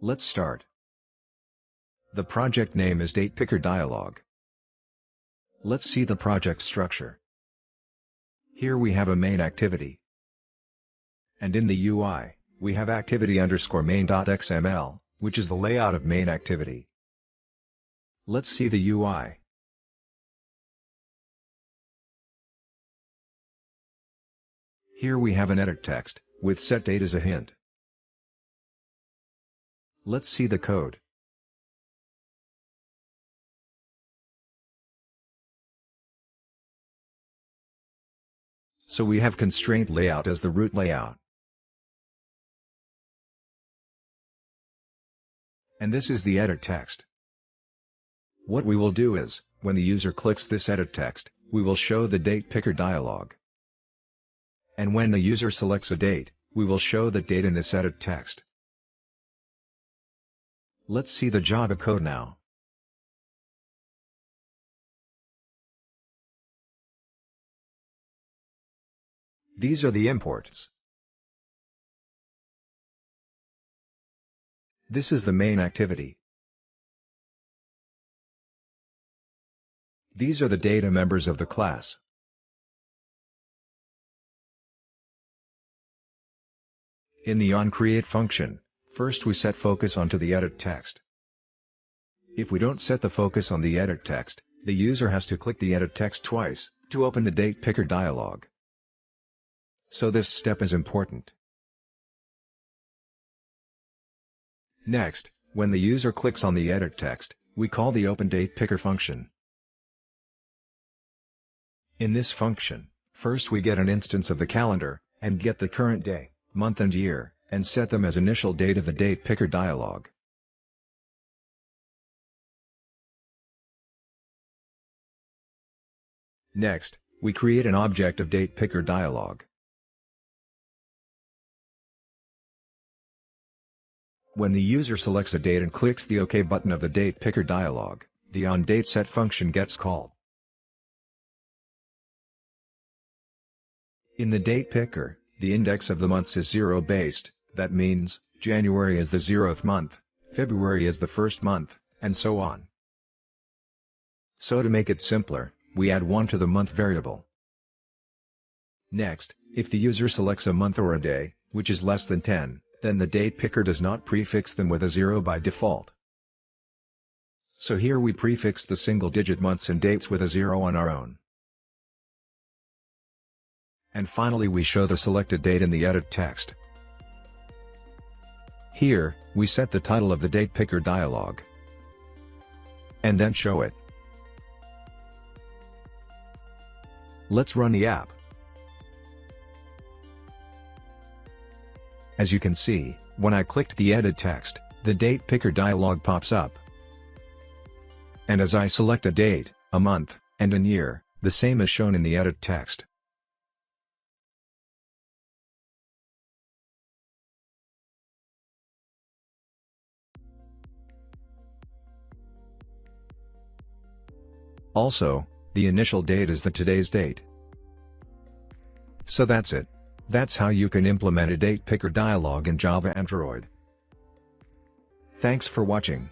Let's start. The project name is Datepicker Dialog. Let's see the project structure. Here we have a main activity. And in the UI, we have activity_main.xml, which is the layout of main activity. Let's see the UI. Here we have an edit text, with set date as a hint. Let's see the code. So we have constraint layout as the root layout. And this is the edit text. What we will do is, when the user clicks this edit text, we will show the Datepicker dialog. And when the user selects a date, we will show the date in this edit text. Let's see the Java code now. These are the imports. This is the main activity. These are the data members of the class. In the onCreate function, first we set focus onto the edit text. If we don't set the focus on the edit text, the user has to click the edit text twice to open the Datepicker dialog. So this step is important. Next, when the user clicks on the edit text, we call the openDatepicker function. In this function, first we get an instance of the calendar, and get the current day, month and year, and set them as initial date of the Datepicker dialog. Next, we create an object of Datepicker dialog. When the user selects a date and clicks the OK button of the Datepicker dialog, the onDateSet function gets called. In the Datepicker, the index of the months is 0-based, that means, January is the 0th month, February is the 1st month, and so on. So to make it simpler, we add 1 to the month variable. Next, if the user selects a month or a day, which is less than 10, then the Datepicker does not prefix them with a 0 by default. So here we prefix the single-digit months and dates with a 0 on our own. And finally we show the selected date in the edit text. Here, we set the title of the Datepicker dialog. And then show it. Let's run the app. As you can see, when I clicked the edit text, the Datepicker dialog pops up. And as I select a date, a month, and a year, the same is shown in the edit text. Also, the initial date is today's date. So that's it. That's how you can implement a Datepicker dialog in Java Android. Thanks for watching.